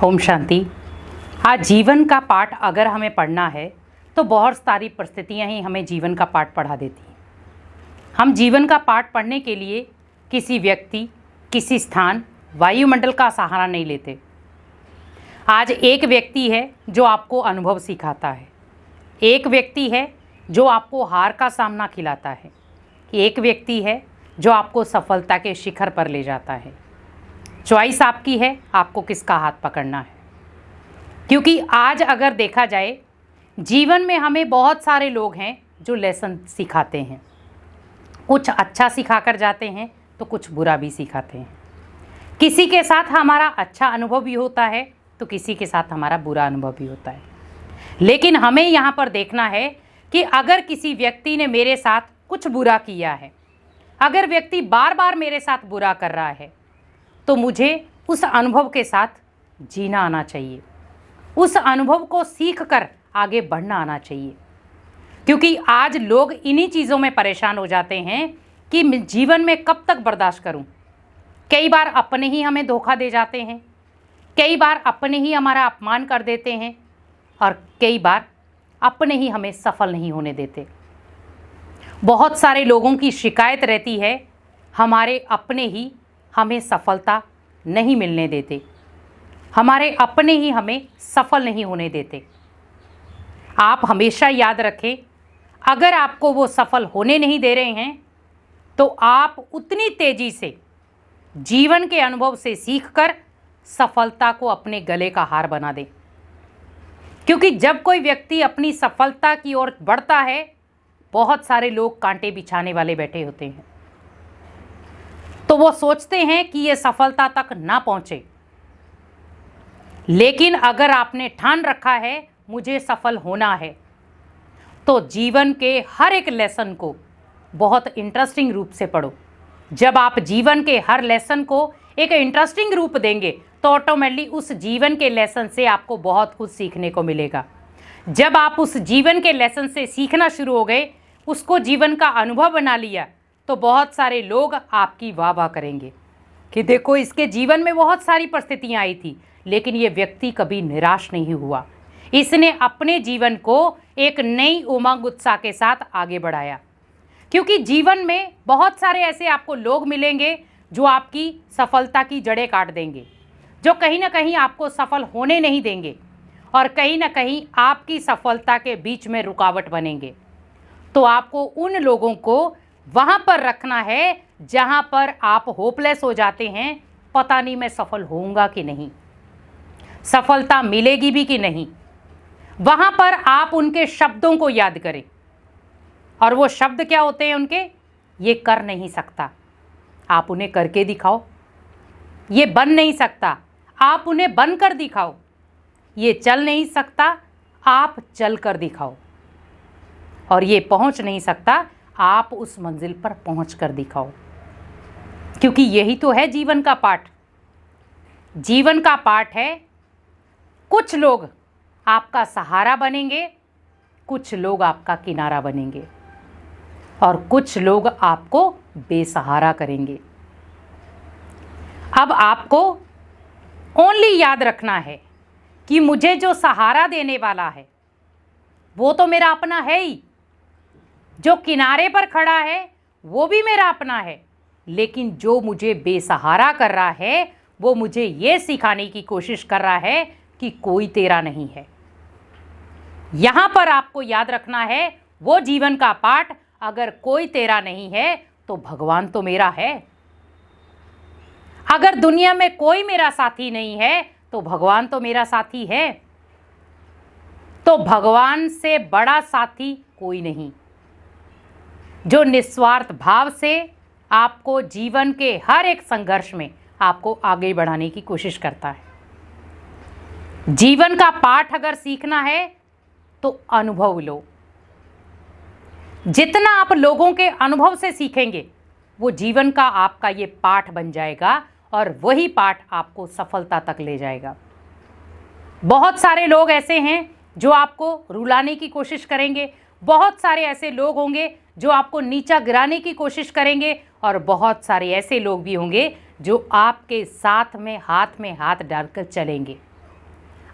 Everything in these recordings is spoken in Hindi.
ओम शांति। आज जीवन का पाठ अगर हमें पढ़ना है तो बहुत सारी परिस्थितियां ही हमें जीवन का पाठ पढ़ा देती हैं। हम जीवन का पाठ पढ़ने के लिए किसी व्यक्ति, किसी स्थान, वायुमंडल का सहारा नहीं लेते। आज एक व्यक्ति है जो आपको अनुभव सिखाता है, एक व्यक्ति है जो आपको हार का सामना खिलाता है, एक व्यक्ति है जो आपको सफलता के शिखर पर ले जाता है। चॉइस आपकी है, आपको किसका हाथ पकड़ना है। क्योंकि आज अगर देखा जाए, जीवन में हमें बहुत सारे लोग हैं जो लेसन सिखाते हैं। कुछ अच्छा सिखा कर जाते हैं तो कुछ बुरा भी सिखाते हैं। किसी के साथ हमारा अच्छा अनुभव भी होता है तो किसी के साथ हमारा बुरा अनुभव भी होता है। लेकिन हमें यहाँ पर देखना है कि अगर किसी व्यक्ति ने मेरे साथ कुछ बुरा किया है, अगर व्यक्ति बार बार मेरे साथ बुरा कर रहा है, तो मुझे उस अनुभव के साथ जीना आना चाहिए, उस अनुभव को सीख कर आगे बढ़ना आना चाहिए। क्योंकि आज लोग इन्हीं चीज़ों में परेशान हो जाते हैं कि जीवन में कब तक बर्दाश्त करूं। कई बार अपने ही हमें धोखा दे जाते हैं, कई बार अपने ही हमारा अपमान कर देते हैं और कई बार अपने ही हमें सफल नहीं होने देते। बहुत सारे लोगों की शिकायत रहती है, हमारे अपने ही हमें सफलता नहीं मिलने देते, हमारे अपने ही हमें सफल नहीं होने देते। आप हमेशा याद रखें, अगर आपको वो सफल होने नहीं दे रहे हैं तो आप उतनी तेज़ी से जीवन के अनुभव से सीखकर सफलता को अपने गले का हार बना दें। क्योंकि जब कोई व्यक्ति अपनी सफलता की ओर बढ़ता है, बहुत सारे लोग कांटे बिछाने वाले बैठे होते हैं, तो वो सोचते हैं कि ये सफलता तक ना पहुंचे। लेकिन अगर आपने ठान रखा है मुझे सफल होना है, तो जीवन के हर एक लेसन को बहुत इंटरेस्टिंग रूप से पढ़ो। जब आप जीवन के हर लेसन को एक इंटरेस्टिंग रूप देंगे तो ऑटोमेटिकली उस जीवन के लेसन से आपको बहुत कुछ सीखने को मिलेगा। जब आप उस जीवन के लेसन से सीखना शुरू हो गए, उसको जीवन का अनुभव बना लिया, तो बहुत सारे लोग आपकी वाह वाह करेंगे कि देखो इसके जीवन में बहुत सारी परिस्थितियां आई थी, लेकिन ये व्यक्ति कभी निराश नहीं हुआ। इसने अपने जीवन को एक नई उमंग उत्साह के साथ आगे बढ़ाया। क्योंकि जीवन में बहुत सारे ऐसे आपको लोग मिलेंगे जो आपकी सफलता की जड़ें काट देंगे, जो कहीं ना कहीं आपको सफल होने नहीं देंगे और कहीं ना कहीं आपकी सफलता के बीच में रुकावट बनेंगे। तो आपको उन लोगों को वहाँ पर रखना है जहाँ पर आप होपलेस हो जाते हैं, पता नहीं मैं सफल होऊंगा कि नहीं, सफलता मिलेगी भी कि नहीं। वहाँ पर आप उनके शब्दों को याद करें। और वो शब्द क्या होते हैं उनके? ये कर नहीं सकता, आप उन्हें करके दिखाओ। ये बन नहीं सकता, आप उन्हें बन कर दिखाओ। ये चल नहीं सकता, आप चल कर दिखाओ। और ये पहुँच नहीं सकता, आप उस मंजिल पर पहुँच कर दिखाओ। क्योंकि यही तो है जीवन का पाठ। जीवन का पाठ है, कुछ लोग आपका सहारा बनेंगे, कुछ लोग आपका किनारा बनेंगे और कुछ लोग आपको बेसहारा करेंगे। अब आपको ओनली याद रखना है कि मुझे जो सहारा देने वाला है वो तो मेरा अपना है ही, जो किनारे पर खड़ा है वो भी मेरा अपना है, लेकिन जो मुझे बेसहारा कर रहा है वो मुझे ये सिखाने की कोशिश कर रहा है कि कोई तेरा नहीं है। यहाँ पर आपको याद रखना है वो जीवन का पाठ, अगर कोई तेरा नहीं है तो भगवान तो मेरा है। अगर दुनिया में कोई मेरा साथी नहीं है तो भगवान तो मेरा साथी है। तो भगवान से बड़ा साथी कोई नहीं, जो निस्वार्थ भाव से आपको जीवन के हर एक संघर्ष में आपको आगे बढ़ाने की कोशिश करता है। जीवन का पाठ अगर सीखना है तो अनुभव लो। जितना आप लोगों के अनुभव से सीखेंगे वो जीवन का आपका ये पाठ बन जाएगा और वही पाठ आपको सफलता तक ले जाएगा। बहुत सारे लोग ऐसे हैं जो आपको रुलाने की कोशिश करेंगे, बहुत सारे ऐसे लोग होंगे जो आपको नीचा गिराने की कोशिश करेंगे और बहुत सारे ऐसे लोग भी होंगे जो आपके साथ में हाथ डालकर चलेंगे।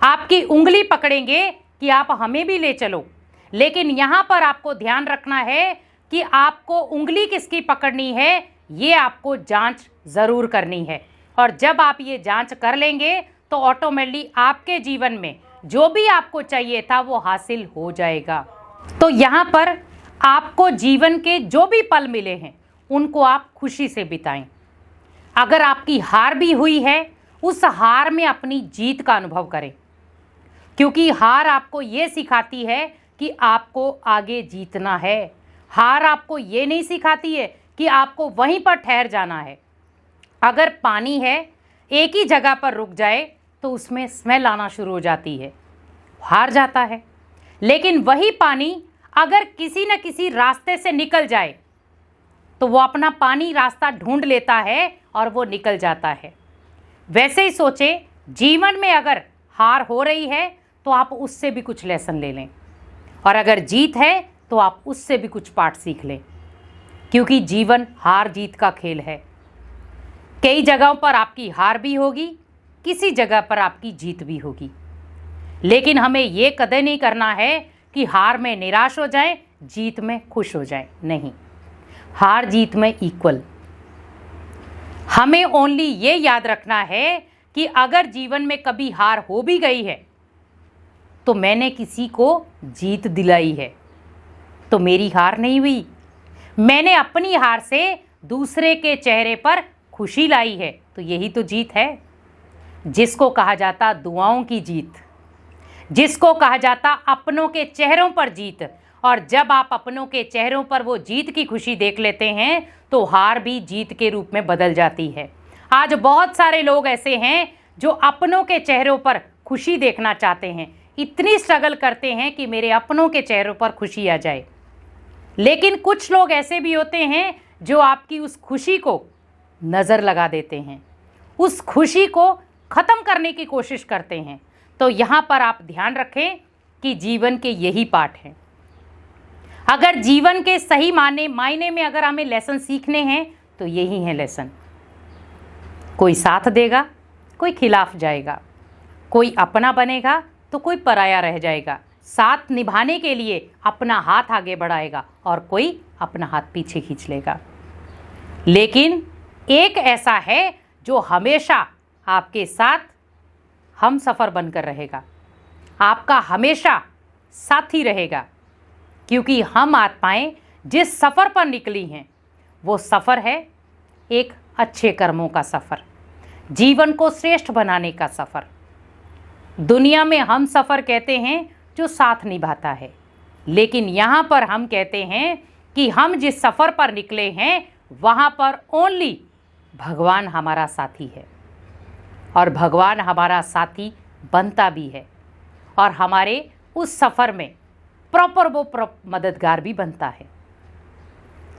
आपकी उंगली पकड़ेंगे कि आप हमें भी ले चलो। लेकिन यहाँ पर आपको ध्यान रखना है कि आपको उंगली किसकी पकड़नी है, ये आपको जांच ज़रूर करनी है। और जब आप ये जांच कर लेंगे तो ऑटोमेटिकली आपके जीवन में जो भी आपको चाहिए था वो हासिल हो जाएगा। तो यहाँ पर आपको जीवन के जो भी पल मिले हैं उनको आप खुशी से बिताएं। अगर आपकी हार भी हुई है, उस हार में अपनी जीत का अनुभव करें, क्योंकि हार आपको ये सिखाती है कि आपको आगे जीतना है। हार आपको ये नहीं सिखाती है कि आपको वहीं पर ठहर जाना है। अगर पानी है, एक ही जगह पर रुक जाए तो उसमें स्मेल आना शुरू हो जाती है, हार जाता है। लेकिन वही पानी अगर किसी न किसी रास्ते से निकल जाए तो वो अपना पानी रास्ता ढूंढ लेता है और वो निकल जाता है। वैसे ही सोचे, जीवन में अगर हार हो रही है तो आप उससे भी कुछ लेसन ले लें, और अगर जीत है तो आप उससे भी कुछ पाठ सीख लें, क्योंकि जीवन हार जीत का खेल है। कई जगहों पर आपकी हार भी होगी, किसी जगह पर आपकी जीत भी होगी। लेकिन हमें ये कदर नहीं करना है कि हार में निराश हो जाएं, जीत में खुश हो जाएं। नहीं, हार जीत में इक्वल। हमें ओनली ये याद रखना है कि अगर जीवन में कभी हार हो भी गई है तो मैंने किसी को जीत दिलाई है, तो मेरी हार नहीं हुई। मैंने अपनी हार से दूसरे के चेहरे पर खुशी लाई है, तो यही तो जीत है, जिसको कहा जाता दुआओं की जीत, जिसको कहा जाता अपनों के चेहरों पर जीत। और जब आप अपनों के चेहरों पर वो जीत की खुशी देख लेते हैं तो हार भी जीत के रूप में बदल जाती है। आज बहुत सारे लोग ऐसे हैं जो अपनों के चेहरों पर खुशी देखना चाहते हैं, इतनी स्ट्रगल करते हैं कि मेरे अपनों के चेहरों पर खुशी आ जाए। लेकिन कुछ लोग ऐसे भी होते हैं जो आपकी उस खुशी को नज़र लगा देते हैं, उस खुशी को ख़त्म करने की कोशिश करते हैं। तो यहाँ पर आप ध्यान रखें कि जीवन के यही पाठ हैं। अगर जीवन के सही मायने में अगर हमें लेसन सीखने हैं तो यही है लेसन। कोई साथ देगा, कोई खिलाफ जाएगा, कोई अपना बनेगा तो कोई पराया रह जाएगा। साथ निभाने के लिए अपना हाथ आगे बढ़ाएगा और कोई अपना हाथ पीछे खींच लेगा। लेकिन एक ऐसा है जो हमेशा आपके साथ हम सफ़र बनकर रहेगा, आपका हमेशा साथी रहेगा, क्योंकि हम आत्माएं जिस सफ़र पर निकली हैं वो सफ़र है एक अच्छे कर्मों का सफ़र, जीवन को श्रेष्ठ बनाने का सफ़र। दुनिया में हम सफ़र कहते हैं जो साथ निभाता है, लेकिन यहाँ पर हम कहते हैं कि हम जिस सफ़र पर निकले हैं वहाँ पर ओनली भगवान हमारा साथी है, और भगवान हमारा साथी बनता भी है, और हमारे उस सफ़र में प्रॉपर वो मददगार भी बनता है।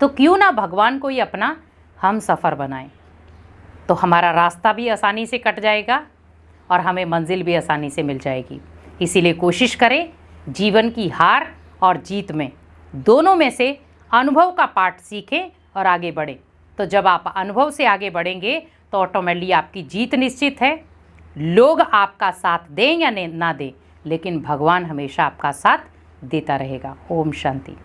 तो क्यों ना भगवान को ही अपना हम सफ़र बनाएं, तो हमारा रास्ता भी आसानी से कट जाएगा और हमें मंजिल भी आसानी से मिल जाएगी। इसीलिए कोशिश करें जीवन की हार और जीत में दोनों में से अनुभव का पाठ सीखें और आगे बढ़ें। तो जब आप अनुभव से आगे बढ़ेंगे तो ऑटोमेटिकली आपकी जीत निश्चित है। लोग आपका साथ दें या ना दें, लेकिन भगवान हमेशा आपका साथ देता रहेगा। ओम शांति।